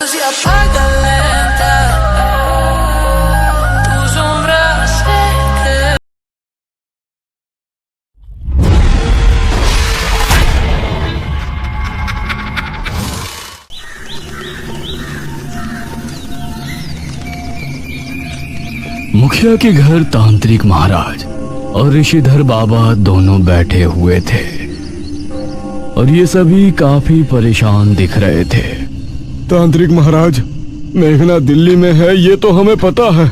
Se apaga lenta, tu sombra seca. मुखिया के घर तांत्रिक महाराज और ऋषिधर बाबा दोनों बैठे हुए थे और ये सभी काफी परेशान दिख रहे थे। तांत्रिक महाराज, मेघना दिल्ली में है ये तो हमें पता है,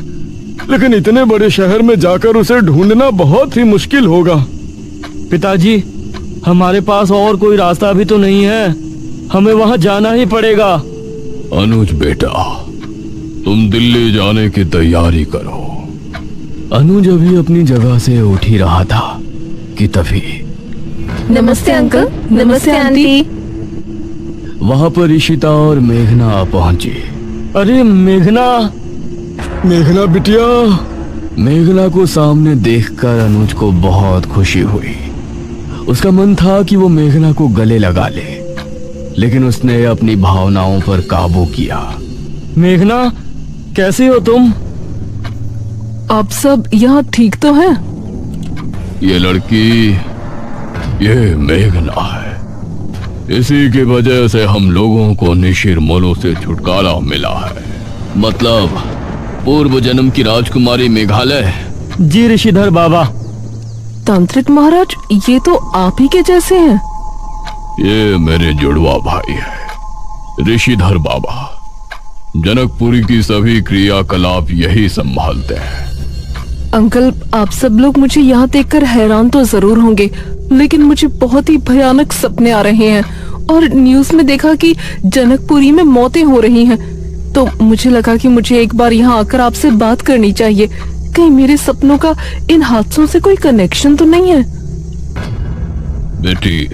लेकिन इतने बड़े शहर में जाकर उसे ढूंढना बहुत ही मुश्किल होगा। पिताजी, हमारे पास और कोई रास्ता भी तो नहीं है, हमें वहां जाना ही पड़ेगा। अनुज बेटा, तुम दिल्ली जाने की तैयारी करो। अनुज अभी अपनी जगह से उठ ही रहा था कि तभी नमस्ते अंकल। नमस्ते आंटी। वहां पर ईशिता और मेघना पहुंची। अरे मेघना! मेघना बिटिया। मेघना को सामने देखकर अनुज को बहुत खुशी हुई। उसका मन था कि वो मेघना को गले लगा ले, लेकिन उसने अपनी भावनाओं पर काबू किया। मेघना, कैसी हो तुम? आप सब यहाँ ठीक तो हैं? ये लड़की, ये मेघना है। इसी की वजह से हम लोगों को निशिर मोलों से छुटकारा मिला है। मतलब पूर्व जन्म की राजकुमारी मेघालय? जी ऋषिधर बाबा। तांत्रिक महाराज, ये तो आप ही के जैसे हैं। ये मेरे जुड़वा भाई है, ऋषिधर बाबा। जनकपुरी की सभी क्रियाकलाप यही संभालते हैं। अंकल, आप सब लोग मुझे यहाँ देखकर हैरान तो जरूर होंगे, लेकिन मुझे बहुत ही भयानक सपने आ रहे हैं और न्यूज़ में देखा कि जनकपुरी में मौतें हो रही हैं। तो मुझे लगा कि मुझे एक बार यहाँ आकर आपसे बात करनी चाहिए। कहीं मेरे सपनों का इन हादसों से कोई कनेक्शन तो नहीं है? बेटी,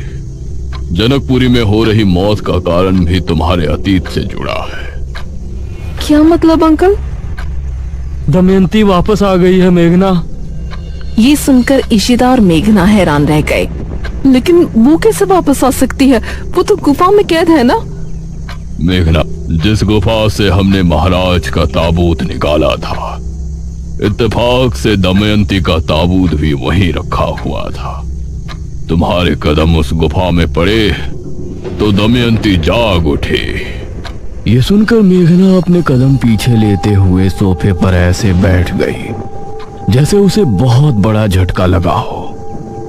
जनकपुरी में हो रही मौत का कारण भी तुम्हारे अतीत से जुड़ा है। क्या मतलब अंकल? दमयंती वापस आ गई है मेघना। ये सुनकर ईशिता और मेघना हैरान रह गए। लेकिन वो कैसे वापस आ सकती है? वो तो गुफा में कैद है ना? मेघना, जिस गुफा से हमने महाराज का ताबूत निकाला था, इत्तेफाक से दमयंती का ताबूत भी वहीं रखा हुआ था। तुम्हारे कदम उस गुफा में पड़े तो दमयंती जाग उठी। ये सुनकर मेघना अपने कदम पीछे लेते हुए सोफे पर ऐसे बैठ गई जैसे उसे बहुत बड़ा झटका लगा हो।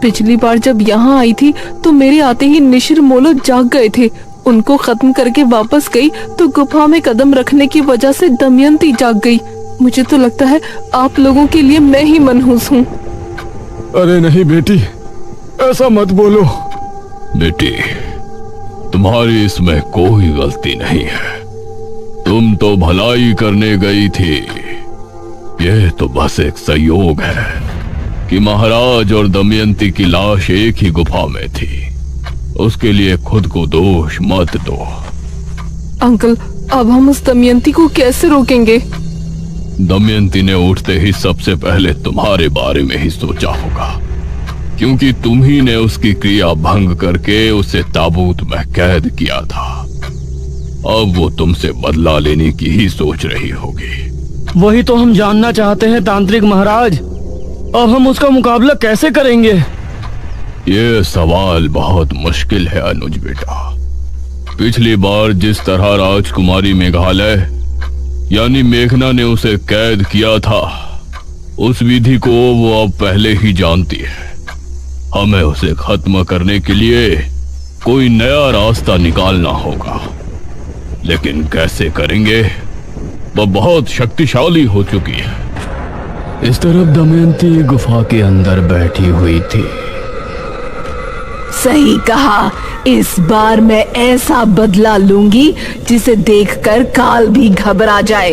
पिछली बार जब यहाँ आई थी तो मेरे आते ही निशिर मोलो जाग गए थे। उनको खत्म करके वापस गई तो गुफा में कदम रखने की वजह से दमयंती जाग गई। मुझे तो लगता है आप लोगों के लिए मैं ही मनहूस हूँ। अरे नहीं बेटी, ऐसा मत बोलो। बेटी, तुम्हारी इसमें कोई गलती नहीं है। तुम तो भलाई करने गई थी। यह तो बस एक संयोग है कि महाराज और दमयंती की लाश एक ही गुफा में थी। उसके लिए खुद को दोष मत दो। अंकल, अब हम उस दमयंती को कैसे रोकेंगे? दमयंती ने उठते ही सबसे पहले तुम्हारे बारे में ही सोचा होगा, क्योंकि तुम ही ने उसकी क्रिया भंग करके उसे ताबूत में कैद किया था। अब वो तुमसे बदला लेने की ही सोच रही होगी। वही तो हम जानना चाहते हैं तांत्रिक महाराज। अब हम उसका मुकाबला कैसे करेंगे? ये सवाल बहुत मुश्किल है अनुज बेटा। पिछली बार जिस तरह राजकुमारी मेघालय यानी मेघना ने उसे कैद किया था, उस विधि को वो अब पहले ही जानती है। हमें उसे खत्म करने के लिए कोई नया रास्ता निकालना होगा, लेकिन कैसे करेंगे? वो बहुत शक्तिशाली हो चुकी है। इस तरफ दमयंती गुफा के अंदर बैठी हुई थी। सही कहा, इस बार मैं ऐसा बदला लूंगी जिसे देखकर काल भी घबरा जाए।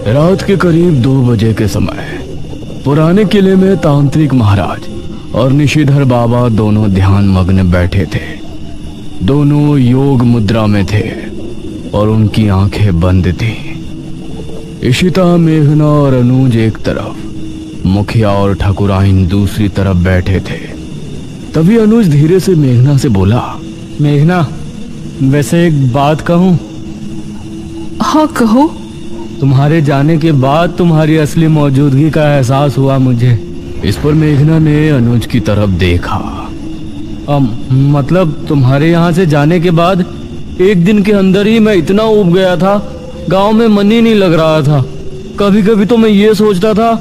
रात के करीब 2 बजे के समय पुराने किले में तांत्रिक महाराज और निशिधर बाबा दोनों ध्यान मग्न बैठे थे। दोनों योग मुद्रा में थे और उनकी आंखें बंद थी। इशिता, मेघना और अनुज एक तरफ, मुखिया और ठाकुराइन दूसरी तरफ बैठे थे। तभी अनुज धीरे से मेघना से बोला, मेघना, वैसे एक बात कहूं? हाँ कहो। तुम्हारे जाने के बाद तुम्हारी असली मौजूदगी का एहसास हुआ मुझे। इस पर मेघना ने अनुज की तरफ देखा। मतलब तुम्हारे यहाँ से जाने के बाद एक दिन के अंदर ही मैं इतना ऊब गया था, गांव में मन ही नहीं लग रहा था। कभी कभी तो मैं ये सोचता था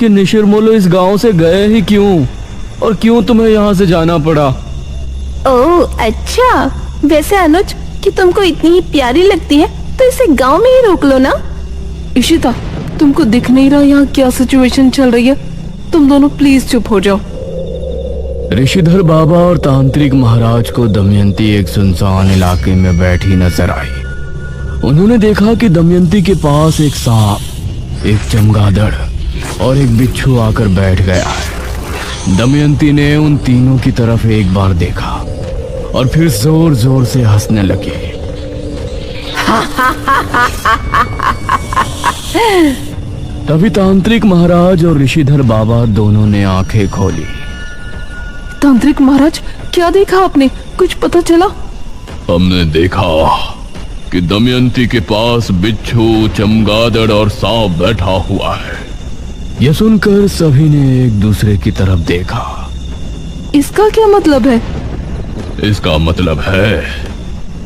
कि निशिरमोलो इस गांव से गए ही क्यों, और क्यों तुम्हें यहाँ से जाना पड़ा। ओह अच्छा, वैसे अनुज कि तुमको इतनी ही प्यारी लगती है तो इसे गांव में ही रोक लो ना। इशिता, तुमको दिख नहीं रहा यहाँ क्या सिचुएशन चल रही है? तुम दोनों प्लीज चुप हो जाओ। ऋषिधर बाबा और तांत्रिक महाराज को दमयंती एक सुनसान इलाके में बैठी नजर आई। उन्होंने देखा कि दमयंती के पास एक सांप, एक चमगादड़ और एक बिच्छू आकर बैठ गया है। दमयंती ने उन तीनों की तरफ एक बार देखा और फिर जोर जोर से हंसने लगी। तभी तांत्रिक महाराज और ऋषिधर बाबा दोनों ने आंखें खोली। तांत्रिक महाराज, क्या देखा आपने? कुछ पता चला? हमने देखा कि दमयंती के पास बिच्छू, चमगादड़ और सांप बैठा हुआ है। यह सुनकर सभी ने एक दूसरे की तरफ देखा। इसका क्या मतलब है? इसका मतलब है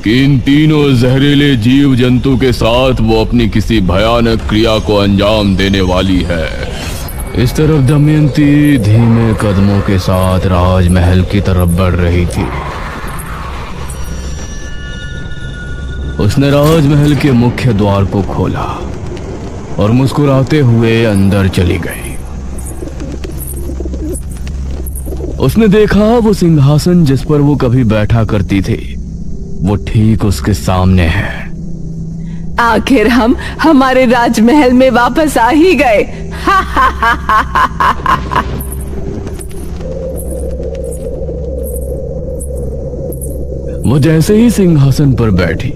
कि इन तीनों जहरीले जीव जंतु के साथ वो अपनी किसी भयानक क्रिया को अंजाम देने वाली है। इस तरफ दमयंती धीमे कदमों के साथ राजमहल की तरफ बढ़ रही थी। उसने राजमहल के मुख्य द्वार को खोला और मुस्कुराते हुए अंदर चली गई। उसने देखा वो सिंहासन जिस पर वो कभी बैठा करती थी, वो ठीक उसके सामने है। आखिर हम हमारे राजमहल में वापस आ ही गए। वो जैसे ही सिंहासन पर बैठी,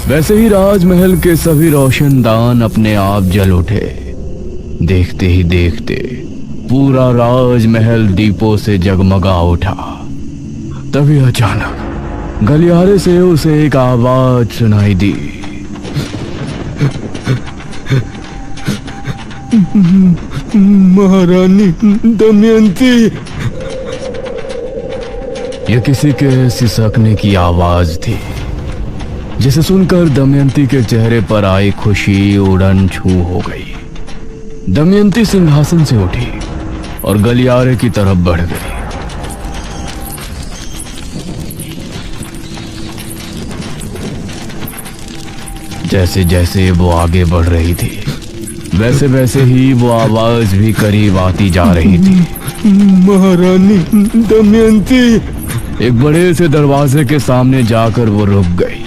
वैसे ही राजमहल के सभी रोशनदान अपने आप जल उठे। देखते ही देखते पूरा राजमहल दीपों से जगमगा उठा। तभी अचानक गलियारे से उसे एक आवाज सुनाई दी। महारानी दमयंती। यह किसी के सिसकने की आवाज थी, जिसे सुनकर दमयंती के चेहरे पर आई खुशी उड़न छू हो गई। दमयंती सिंहासन से उठी और गलियारे की तरफ बढ़ गई। जैसे जैसे वो आगे बढ़ रही थी, वैसे वैसे ही वो आवाज भी करीब आती जा रही थी। महारानी दमयंती। एक बड़े से दरवाजे के सामने जाकर वो रुक गई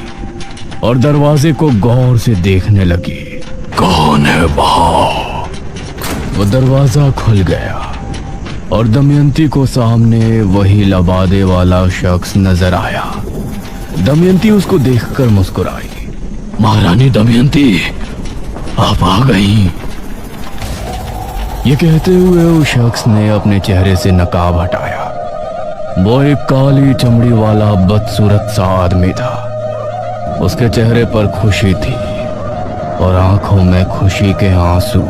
और दरवाजे को गौर से देखने लगी। कौन है वहां? वो दरवाजा खुल गया और दमयंती को सामने वही लबादे वाला शख्स नजर आया। दमयंती उसको देखकर मुस्कुराई। महारानी दमयंती, आप आ गई। ये कहते हुए उस शख्स ने अपने चेहरे से नकाब हटाया। वो एक काली चमड़ी वाला बदसूरत सा आदमी था। उसके चेहरे पर खुशी थी और आंखों में खुशी के आंसू।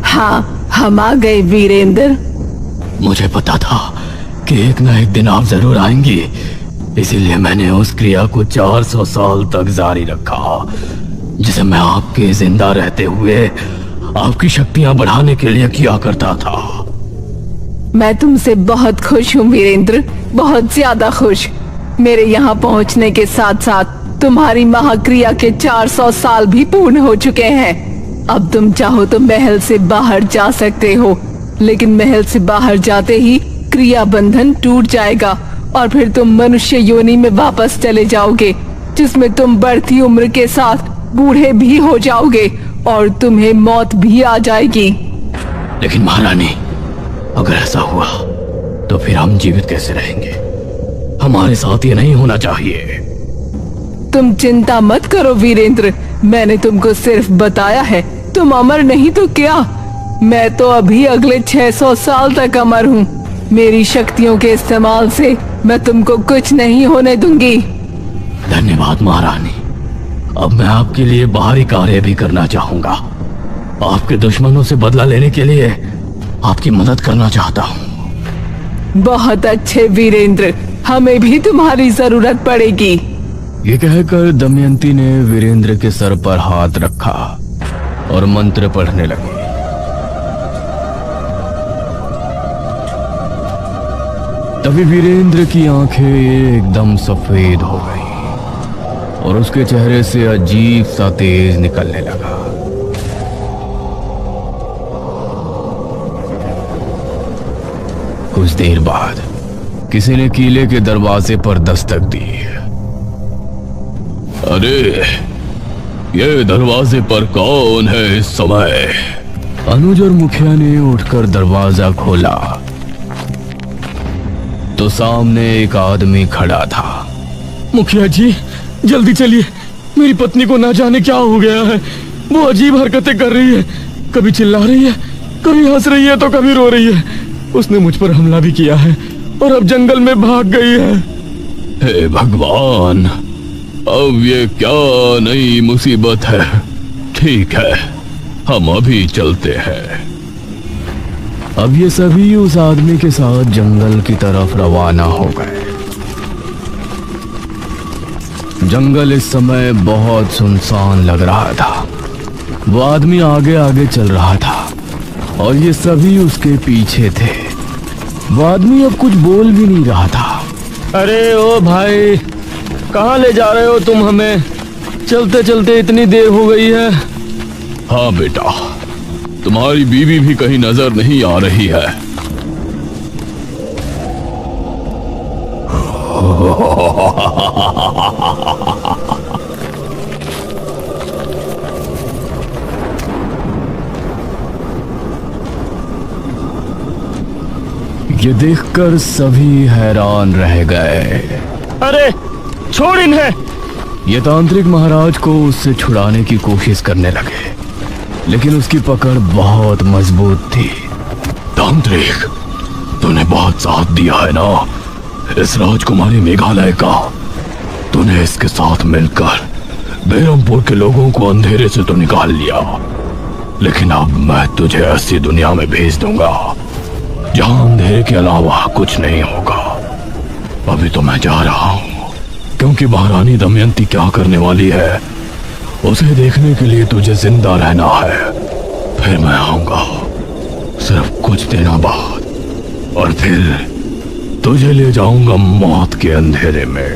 हाँ, हम आ गए वीरेंद्र। मुझे पता था कि एक ना एक दिन आप जरूर आएंगी, इसीलिए मैंने उस क्रिया को 400 साल तक जारी रखा, जिसे मैं आपके जिंदा रहते हुए आपकी शक्तियां बढ़ाने के लिए किया करता था। मैं तुमसे बहुत खुश हूँ वीरेंद्र, बहुत ज्यादा खुश। मेरे यहाँ पहुँचने के साथ साथ तुम्हारी महाक्रिया के 400 साल भी पूर्ण हो चुके हैं। अब तुम चाहो तो महल से बाहर जा सकते हो, लेकिन महल से बाहर जाते ही क्रिया बंधन टूट जाएगा और फिर तुम मनुष्य योनि में वापस चले जाओगे, जिसमें तुम बढ़ती उम्र के साथ बूढ़े भी हो जाओगे और तुम्हें मौत भी आ जाएगी। लेकिन महारानी, अगर ऐसा हुआ तो फिर हम जीवित कैसे रहेंगे? हमारे साथ ये नहीं होना चाहिए। तुम चिंता मत करो वीरेंद्र, मैंने तुमको सिर्फ बताया है, तुम अमर नहीं तो क्या। मैं तो अभी अगले 600 साल तक अमर हूँ। मेरी शक्तियों के इस्तेमाल से मैं तुमको कुछ नहीं होने दूंगी। धन्यवाद महारानी। अब मैं आपके लिए बाहरी कार्य भी करना चाहूंगा। आपके दुश्मनों से बदला लेने के लिए आपकी मदद करना चाहता हूँ। बहुत अच्छे वीरेंद्र, हमें भी तुम्हारी जरूरत पड़ेगी। ये कहकर दमयंती ने वीरेंद्र के सर पर हाथ रखा और मंत्र पढ़ने लगी। तभी वीरेंद्र की आंखें एकदम सफेद हो गई और उसके चेहरे से अजीब सा तेज निकलने लगा। कुछ देर बाद किसी ने किले के दरवाजे पर दस्तक दी। अरे, ये दरवाजे पर कौन है इस समय? अनुज और मुखिया ने उठकर दरवाजा खोला तो सामने एक आदमी खड़ा था। मुखिया जी, जल्दी चलिए, मेरी पत्नी को ना जाने क्या हो गया है। वो अजीब हरकतें कर रही है, कभी चिल्ला रही है, कभी हंस रही है तो कभी रो रही है। उसने मुझ पर हमला भी किया है और अब जंगल में भाग गई है। हे भगवान, अब ये क्या नई मुसीबत है। ठीक है, हम अभी चलते हैं। अब ये सभी उस आदमी के साथ जंगल की तरफ रवाना हो गए। जंगल इस समय बहुत सुनसान लग रहा था। वो आदमी आगे आगे चल रहा था और ये सभी उसके पीछे थे। वो आदमी अब कुछ बोल भी नहीं रहा था। अरे ओ भाई, कहाँ ले जा रहे हो तुम हमें? चलते चलते इतनी देर हो गई है। हाँ बेटा, तुम्हारी बीवी भी कहीं नजर नहीं आ रही है। ये देखकर सभी हैरान रह गए। अरे छोड़ इन्हें। ये तांत्रिक महाराज को उससे छुड़ाने की कोशिश करने लगे, लेकिन उसकी पकड़ बहुत मजबूत थी। तांत्रिक, तूने बहुत साथ दिया है ना इस राजकुमारी मेघालय का। तूने इसके साथ मिलकर बेरमपुर के लोगों को अंधेरे से तो निकाल लिया, लेकिन अब मैं तुझे ऐसी दुनिया में भेज दूंगा जहां अंधेरे के अलावा कुछ नहीं होगा। अभी तो मैं जा रहा हूं, क्योंकि महारानी दमयंती क्या करने वाली है उसे देखने के लिए तुझे जिंदा रहना है। फिर मैं आऊंगा सिर्फ कुछ दिनों बाद, और फिर तुझे ले जाऊंगा मौत के अंधेरे में।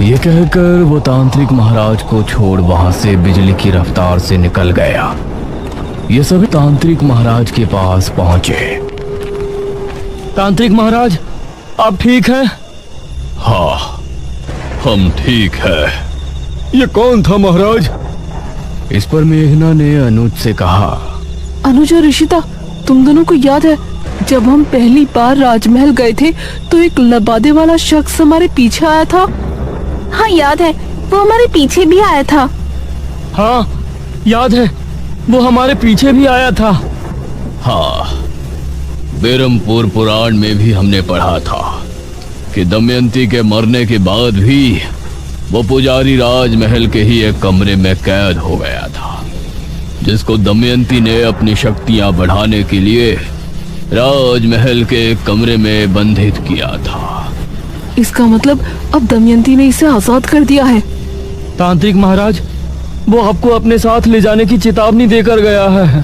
ये कहकर वो तांत्रिक महाराज को छोड़ वहां से बिजली की रफ्तार से निकल गया। ये सभी तांत्रिक महाराज के पास पहुंचे। तांत्रिक महाराज, आप ठीक हैं? हाँ, हम ठीक है। ये कौन था महाराज? इस पर मेघना ने अनुज से कहा। अनुज और ऋषिता, तुम दोनों को याद है जब हम पहली बार राजमहल गए थे तो एक लबादे वाला शख्स हमारे पीछे आया था? हाँ याद है, वो हमारे पीछे भी आया था। हाँ याद है, वो हमारे पीछे भी आया था। हाँ, बेरमपुर पुराण में भी हमने पढ़ा था कि दमयंती के मरने के बाद भी वो पुजारी राजमहल के ही एक कमरे में कैद हो गया था, जिसको दमयंती ने अपनी शक्तियां बढ़ाने के लिए राजमहल के एक कमरे में बंधित किया था। इसका मतलब अब दमयंती ने इसे आजाद कर दिया है। तांत्रिक महाराज, वो आपको अपने साथ ले जाने की चेतावनी देकर गया है।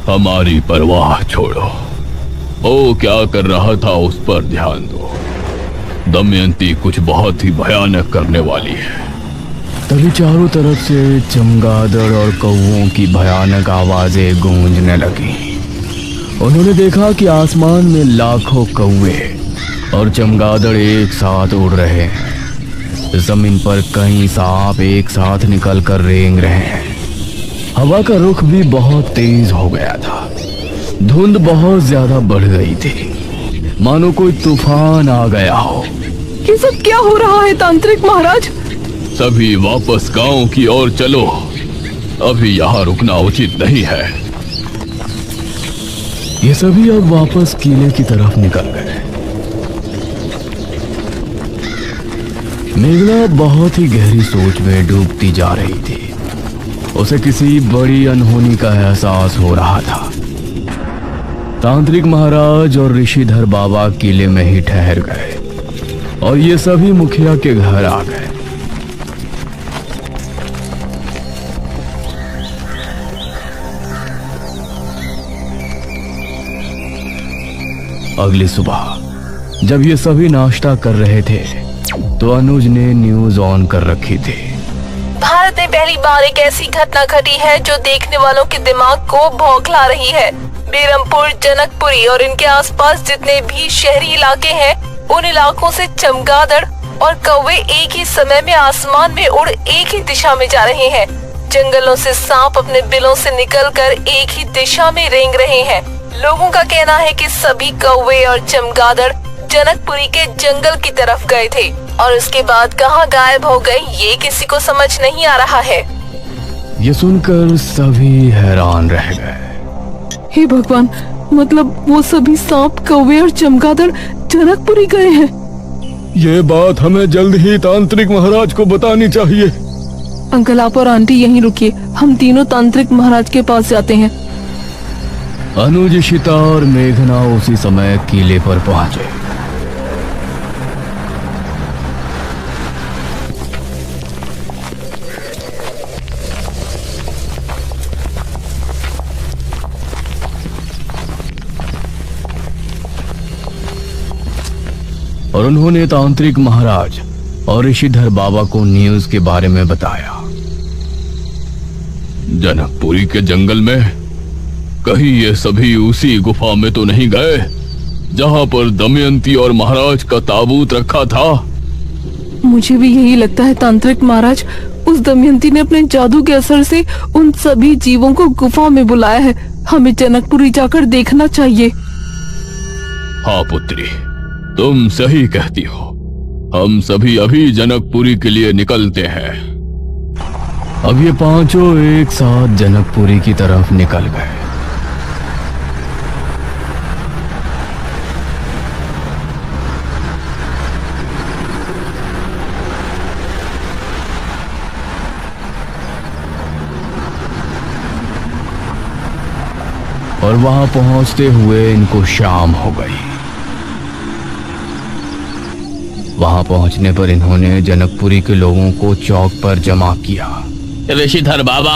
हमारी परवाह छोड़ो, वो क्या कर रहा था उस पर ध्यान दो। दमयंती कुछ बहुत ही भयानक करने वाली है। तभी चारों तरफ से चमगादड़ और कौवों की भयानक आवाजें गूंजने लगी। उन्होंने देखा कि आसमान में लाखों कौवे और चमगादड़ एक साथ उड़ रहे हैं। जमीन पर कई सांप एक साथ निकलकर रेंग रहे हैं। हवा का रुख भी बहुत तेज हो गया था। धुंध बहुत ज्यादा बढ़ गई थी, मानो कोई तूफान आ गया हो। ये सब क्या हो रहा है तांत्रिक महाराज? सभी वापस गांव की ओर चलो। अभी यहाँ रुकना उचित नहीं है। ये सभी अब वापस किले की तरफ निकल गए। मेघना बहुत ही गहरी सोच में डूबती जा रही थी। उसे किसी बड़ी अनहोनी का एहसास हो रहा था। तांत्रिक महाराज और ऋषिधर बाबा किले में ही ठहर गए और ये सभी मुखिया के घर आ गए। अगली सुबह जब ये सभी नाश्ता कर रहे थे तो अनुज ने न्यूज ऑन कर रखी थी। भारत में पहली बार एक ऐसी घटना घटी है जो देखने वालों के दिमाग को बौखला रही है। बेरमपुर, जनकपुरी और इनके आसपास जितने भी शहरी इलाके हैं, उन इलाकों से चमगादड़ और कौवे एक ही समय में आसमान में उड़ एक ही दिशा में जा रहे हैं। जंगलों से सांप अपने बिलों से निकलकर एक ही दिशा में रेंग रहे हैं। लोगों का कहना है कि सभी कौवे और चमगादड़ जनकपुरी के जंगल की तरफ गए थे और उसके बाद कहां गायब हो गए ये किसी को समझ नहीं आ रहा है। ये सुनकर सभी हैरान रह गए। हे भगवान, मतलब वो सभी सांप, कौवे और चमगादड़ जनकपुरी गए हैं। ये बात हमें जल्द ही तांत्रिक महाराज को बतानी चाहिए। अंकल, आप और आंटी यहीं रुकिए, हम तीनों तांत्रिक महाराज के पास जाते हैं। अनुज, इशिता और मेघना उसी समय किले पर पहुंचे। और उन्होंने तांत्रिक महाराज और ऋषिधर बाबा को न्यूज के बारे में बताया। जनकपुरी के जंगल में कहीं ये सभी उसी गुफा में तो नहीं गए जहां पर दमयंती और महाराज का ताबूत रखा था? मुझे भी यही लगता है तांत्रिक महाराज। उस दमयंती ने अपने जादू के असर से उन सभी जीवों को गुफा में बुलाया है। हमें जनकपुरी जाकर देखना चाहिए। हाँ पुत्री, तुम सही कहती हो। हम सभी अभी जनकपुरी के लिए निकलते हैं। अब ये पांचों एक साथ जनकपुरी की तरफ निकल गए। और वहां पहुंचते हुए इनको शाम हो गई। वहां पहुंचने पर इन्होंने जनकपुरी के लोगों को चौक पर जमा किया। ऋषिधर बाबा,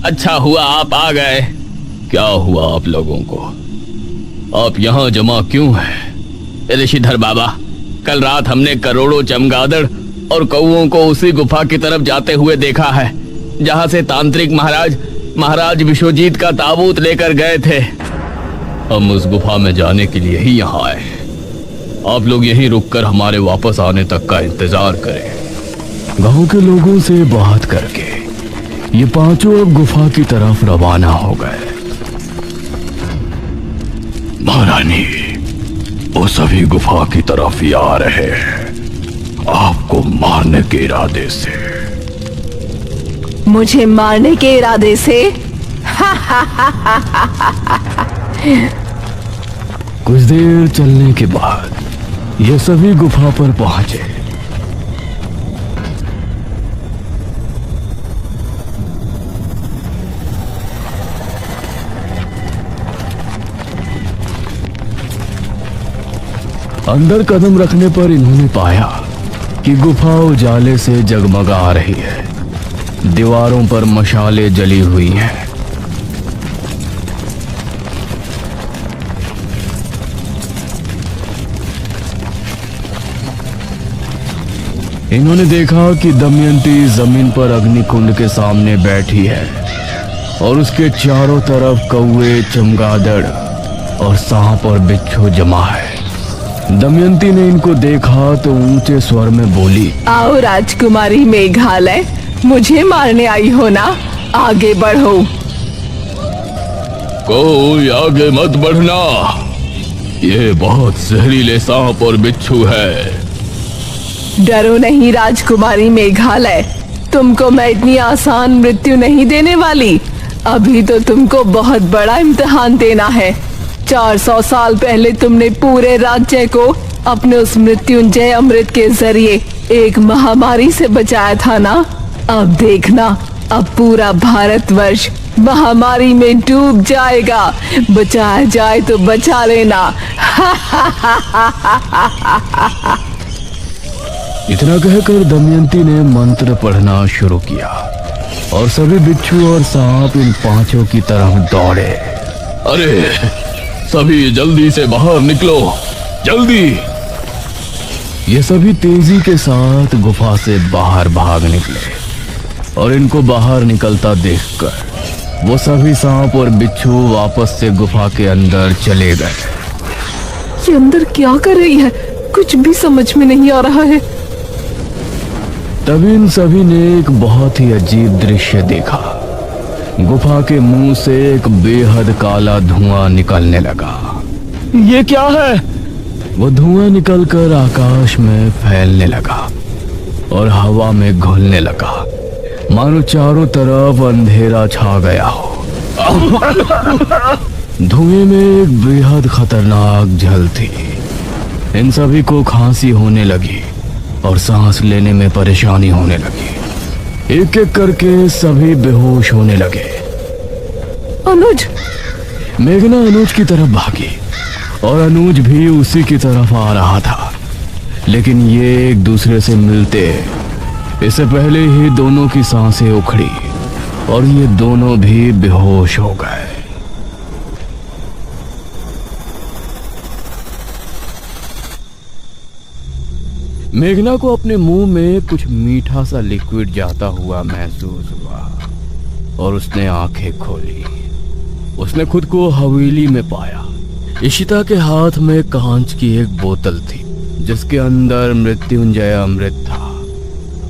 अच्छा हुआ आप आ गए। क्या हुआ आप लोगों को? आप यहाँ जमा क्यों हैं? ऋषिधर बाबा, कल रात हमने करोड़ों चमगादड़ और कौओं को उसी गुफा की तरफ जाते हुए देखा है जहाँ से तांत्रिक महाराज विश्वजीत का ताबूत लेकर गए थे। हम उस गुफा में जाने के लिए ही यहाँ आए। आप लोग यहीं रुककर हमारे वापस आने तक का इंतजार करें। गांव के लोगों से बात करके ये पांचों अब गुफा की तरफ रवाना हो गए। महारानी, वो सभी गुफा की तरफ ही आ रहे हैं, आपको मारने के इरादे से। मुझे मारने के इरादे से? कुछ देर चलने के बाद ये सभी गुफा पर पहुंचे। अंदर कदम रखने पर इन्होंने पाया कि गुफा उजाले से जगमगा रही है। दीवारों पर मशालें जली हुई हैं। इन्होंने देखा कि दमयंती जमीन पर अग्निकुंड के सामने बैठी है और उसके चारों तरफ कौवे, चमगादड़ और सांप और बिच्छू जमा है। दमयंती ने इनको देखा तो ऊंचे स्वर में बोली, आओ राजकुमारी मेघालय, मुझे मारने आई हो ना? आगे बढ़ो। कोई आगे मत बढ़ना, ये बहुत जहरीले सांप और बिच्छू है। डरो नहीं राजकुमारी मेघालय, तुमको मैं इतनी आसान मृत्यु नहीं देने वाली। अभी तो तुमको बहुत बड़ा इम्तिहान देना है। 400 साल पहले तुमने पूरे राज्य को अपने उस मृत्युंजय अमृत के जरिए एक महामारी से बचाया था ना। अब देखना, अब पूरा भारतवर्ष महामारी में डूब जाएगा। बचाया जाए तो बचा लेना। इतना कहकर दमयंती ने मंत्र पढ़ना शुरू किया और सभी बिच्छू और सांप इन पांचों की तरफ दौड़े। अरे सभी जल्दी से बाहर निकलो, जल्दी। ये सभी तेजी के साथ गुफा से बाहर भाग निकले और इनको बाहर निकलता देखकर वो सभी सांप और बिच्छू वापस से गुफा के अंदर चले गए। ये अंदर क्या कर रही है, कुछ भी समझ में नहीं आ रहा है। तभी इन सभी ने एक बहुत ही अजीब दृश्य देखा। गुफा के मुंह से एक बेहद काला धुआं निकलने लगा। ये क्या है? वो धुआं निकलकर आकाश में फैलने लगा और हवा में घुलने लगा, मानो चारों तरफ अंधेरा छा गया हो। धुएं में एक बेहद खतरनाक झल थी। इन सभी को खांसी होने लगी और सांस लेने में परेशानी होने लगी। एक एक करके सभी बेहोश होने लगे। अनुज! मेघना अनुज की तरफ भागी और अनुज भी उसी की तरफ आ रहा था, लेकिन ये एक दूसरे से मिलते इससे पहले ही दोनों की सांसें उखड़ी और ये दोनों भी बेहोश हो गए। मेघना को अपने मुंह में कुछ मीठा सा लिक्विड जाता हुआ महसूस हुआ और उसने आंखें खोली। उसने खुद को हवेली में पाया। इशिता के हाथ में कांच की एक बोतल थी जिसके अंदर मृत्युंजय अमृत था।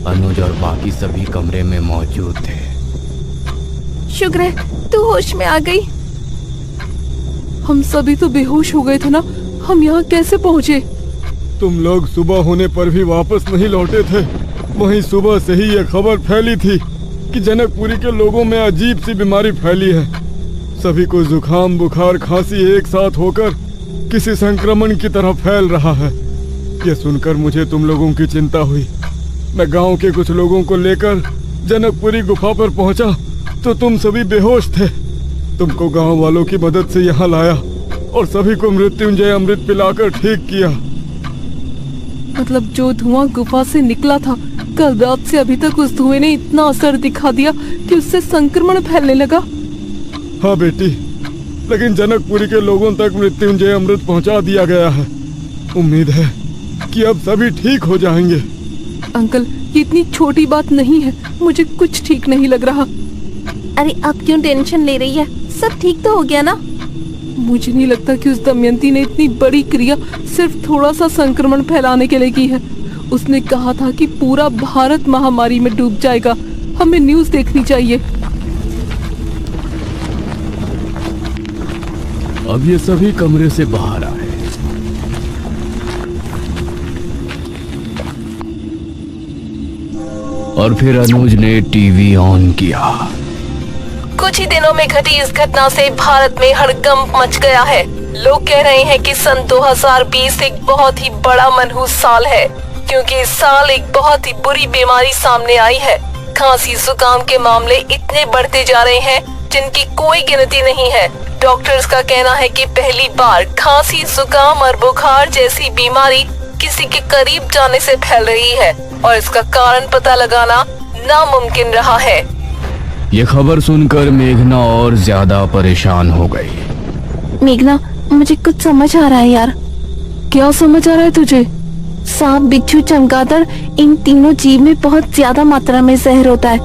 अनुज और बाकी सभी कमरे में मौजूद थे। शुक्र है तू होश में आ गई। हम सभी तो बेहोश हो गए थे ना, हम यहाँ कैसे पहुँचे? तुम लोग सुबह होने पर भी वापस नहीं लौटे थे। वहीं सुबह से ही यह खबर फैली थी कि जनकपुरी के लोगों में अजीब सी बीमारी फैली है। सभी को जुकाम, बुखार, खांसी एक साथ होकर किसी संक्रमण की तरह फैल रहा है। यह सुनकर मुझे तुम लोगों की चिंता हुई। मैं गांव के कुछ लोगों को लेकर जनकपुरी गुफा पर पहुंचा तो तुम सभी बेहोश थे। तुमको गांव वालों की मदद से यहाँ लाया और सभी को मृत्युंजय अमृत पिलाकर ठीक किया। मतलब जो धुआं गुफा से निकला था, कल रात से अभी तक उस धुएं ने इतना असर दिखा दिया कि उससे संक्रमण फैलने लगा। हाँ बेटी, लेकिन जनकपुरी के लोगों तक मृत्युंजय अमृत पहुंचा दिया गया है। उम्मीद है कि अब सभी ठीक हो जाएंगे। अंकल, ये इतनी छोटी बात नहीं है, मुझे कुछ ठीक नहीं लग रहा। अरे आप क्यों टेंशन ले रही है? सब ठीक तो हो गया ना? मुझे नहीं लगता कि उस दमयंती ने इतनी बड़ी क्रिया सिर्फ थोड़ा सा संक्रमण फैलाने के लिए की है। उसने कहा था कि पूरा भारत महामारी में डूब जाएगा। हमें न्यूज़ देखनी चाहिए। अब ये सभी कमरे से बाहर आए। और फिर अनुज ने टीवी ऑन किया। कुछ ही दिनों में घटी इस घटना से भारत में हड़कंप मच गया है। लोग कह रहे हैं कि सन 2020 एक बहुत ही बड़ा मनहूस साल है, क्योंकि इस साल एक बहुत ही बुरी बीमारी सामने आई है। खांसी जुकाम के मामले इतने बढ़ते जा रहे हैं जिनकी कोई गिनती नहीं है। डॉक्टर्स का कहना है कि पहली बार खांसी, जुकाम और बुखार जैसी बीमारी किसी के करीब जाने से फैल रही है और इसका कारण पता लगाना नामुमकिन रहा है। ये खबर सुनकर मेघना और ज्यादा परेशान हो गई। मेघना, मुझे कुछ समझ आ रहा है यार। क्या समझ आ रहा है तुझे? सांप, बिच्छू, चमगादड़, इन तीनों जीव में बहुत ज्यादा मात्रा में जहर होता है।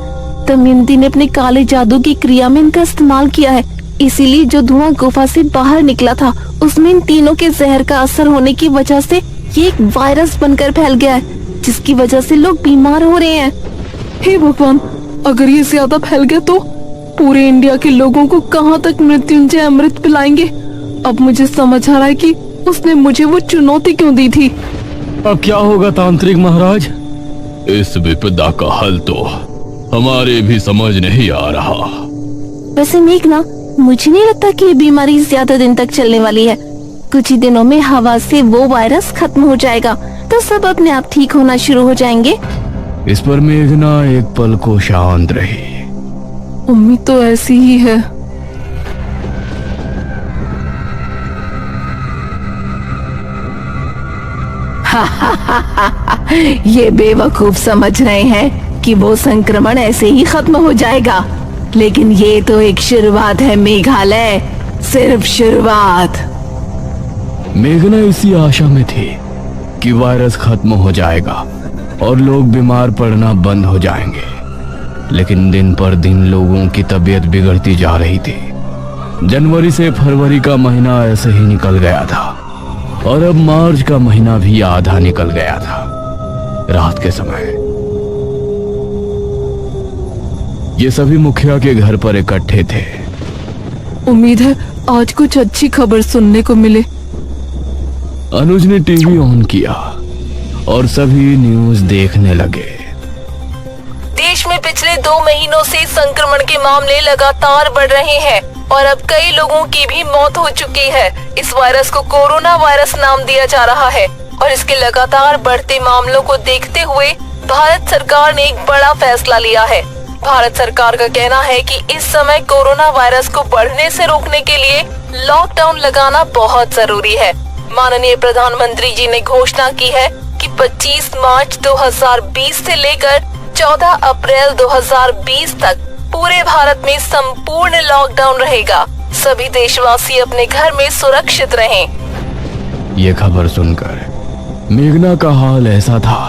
दमयंती ने अपने काले जादू की क्रिया में इनका इस्तेमाल किया है। इसीलिए जो धुआं गुफा से बाहर निकला था उसमें इन तीनों के जहर का असर होने की वजह से ये एक वायरस बनकर फैल गया है, जिसकी वजह से लोग बीमार हो रहे हैं। हे भगवान, अगर ये ज्यादा फैल गया तो पूरे इंडिया के लोगों को कहाँ तक मृत्युंजय अमृत पिलाएंगे? अब मुझे समझ आ रहा है कि उसने मुझे वो चुनौती क्यों दी थी। अब क्या होगा तांत्रिक महाराज? इस विपदा का हल तो हमारे भी समझ नहीं आ रहा। वैसे मेघना, मुझे नहीं लगता कि ये बीमारी ज्यादा दिन तक चलने वाली है। कुछ ही दिनों में हवा से वो वायरस खत्म हो जाएगा, तो सब अपने आप ठीक होना शुरू हो जाएंगे। इस पर मेघना एक पल को शांत रही। उम्मीद तो ऐसी ही है। ये बेवकूफ समझ रहे हैं कि वो संक्रमण ऐसे ही खत्म हो जाएगा, लेकिन ये तो एक शुरुआत है मेघालय, सिर्फ शुरुआत। मेघना इसी आशा में थी कि वायरस खत्म हो जाएगा और लोग बीमार पड़ना बंद हो जाएंगे, लेकिन दिन पर दिन लोगों की तबीयत बिगड़ती जा रही थी। जनवरी से फरवरी का महीना ऐसे ही निकल गया था और अब मार्च का महीना भी आधा निकल गया था। रात के समय ये सभी मुखिया के घर पर इकट्ठे थे। उम्मीद है आज कुछ अच्छी खबर सुनने को मिले। अनुज ने टीवी ऑन किया और सभी न्यूज देखने लगे। देश में पिछले 2 महीनों से संक्रमण के मामले लगातार बढ़ रहे हैं और अब कई लोगों की भी मौत हो चुकी है। इस वायरस को कोरोना वायरस नाम दिया जा रहा है और इसके लगातार बढ़ते मामलों को देखते हुए भारत सरकार ने एक बड़ा फैसला लिया है। भारत सरकार का कहना है कि इस समय कोरोना वायरस को बढ़ने से रोकने के लिए लॉकडाउन लगाना बहुत जरूरी है। माननीय प्रधानमंत्री जी ने घोषणा की है कि 25 मार्च 2020 से लेकर 14 अप्रैल 2020 तक पूरे भारत में संपूर्ण लॉकडाउन रहेगा। सभी देशवासी अपने घर में सुरक्षित रहें। ये खबर सुनकर मेघना का हाल ऐसा था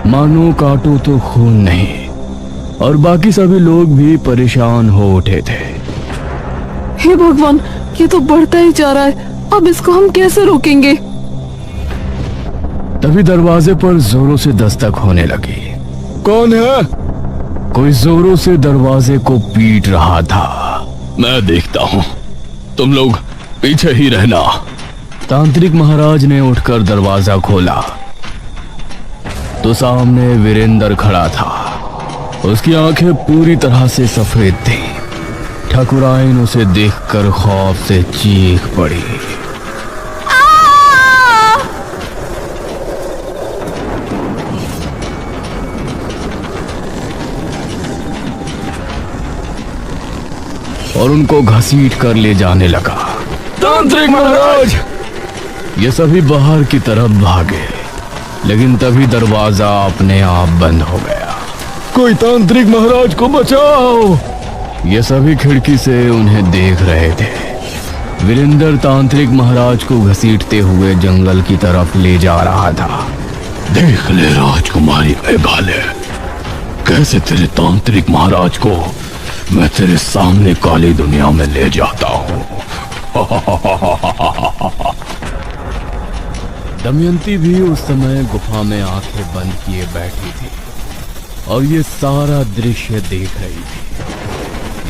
मानो काटो तो खून नहीं, और बाकी सभी लोग भी परेशान हो उठे थे। हे भगवान, ये तो बढ़ता ही जा रहा है, अब इसको हम कैसे रोकेंगे? तभी दरवाजे पर जोरों से दस्तक होने लगी। कौन है? कोई जोरों से दरवाजे को पीट रहा था। मैं देखता हूँ, तुम लोग पीछे ही रहना। तांत्रिक महाराज ने उठकर दरवाजा खोला तो सामने वीरेंद्र खड़ा था। उसकी आंखें पूरी तरह से सफेद थी। ठाकुराइन उसे देखकर खौफ से चीख पड़ी। और उनको घसीट कर ले जाने लगा। तांत्रिक महाराज! ये सभी बाहर की तरफ भागे, लेकिन तभी दरवाजा अपने आप बंद हो गया। कोई तांत्रिक महाराज को बचाओ! ये सभी खिड़की से उन्हें देख रहे थे। वीरेंद्र तांत्रिक महाराज को घसीटते हुए जंगल की तरफ ले जा रहा था। देख ले राजकुमारी मेघालय, कैसे तेरे तांत्रिक महाराज को मैं तेरे सामने काली दुनिया में ले जाता हूँ। दमयंती भी उस समय गुफा में आंखें बंद किए बैठी थी और ये सारा दृश्य देख रही थी।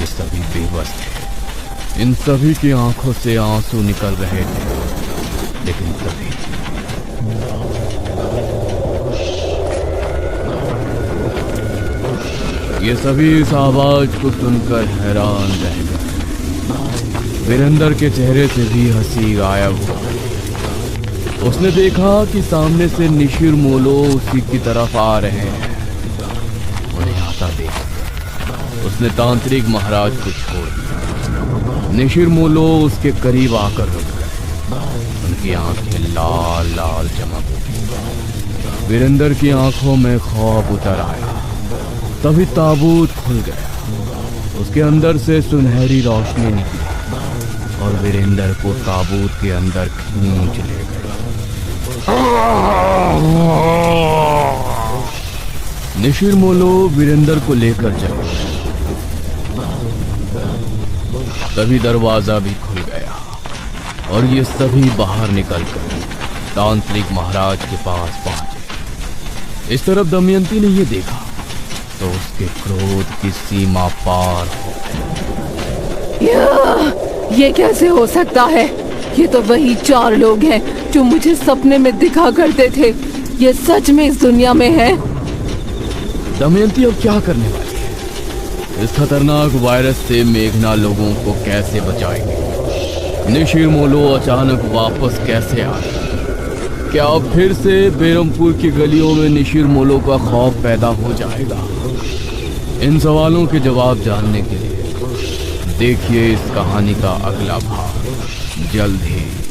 ये सभी बेबस थे। इन सभी की आंखों से आंसू निकल रहे थे, लेकिन तभी ये सभी इस आवाज को सुनकर हैरान रह गए। वीरेंद्र के चेहरे से भी हंसी गायब हो गई। उसने देखा कि सामने से निशिर मोलो उसी की तरफ आ रहे हैं। उन्हें आता देख उसने तांत्रिक महाराज को छोड़ दिया। निशिर मोलो उसके करीब आकर रुक गए। उनकी आंखें लाल लाल चमक उठी। वीरेंद्र की आंखों में खौफ उतर आया। तभी ताबूत खुल गया। उसके अंदर से सुनहरी रोशनी निकली और वीरेंद्र को ताबूत के अंदर खींच ले गए। निशिर मोलो वीरेंद्र को लेकर चले। तभी दरवाजा भी खुल गया और ये सभी बाहर निकलकर तांत्रिक महाराज के पास पहुंचे। इस तरफ दमयंती ने ये देखा तो उसके क्रोध की सीमा पार हो गई। ये कैसे हो सकता है? ये तो वही 4 लोग हैं जो मुझे सपने में दिखा करते थे। ये सच में इस दुनिया में है? दमयंती अब क्या करने वाली है? इस खतरनाक वायरस से मेघना लोगों को कैसे बचाएगी? निशिर मोलो अचानक वापस कैसे आए? क्या फिर से बेरमपुर की गलियों में निशिर मोलो का खौफ पैदा हो जाएगा? इन सवालों के जवाब जानने के लिए देखिए इस कहानी का अगला भाग जल्द ही।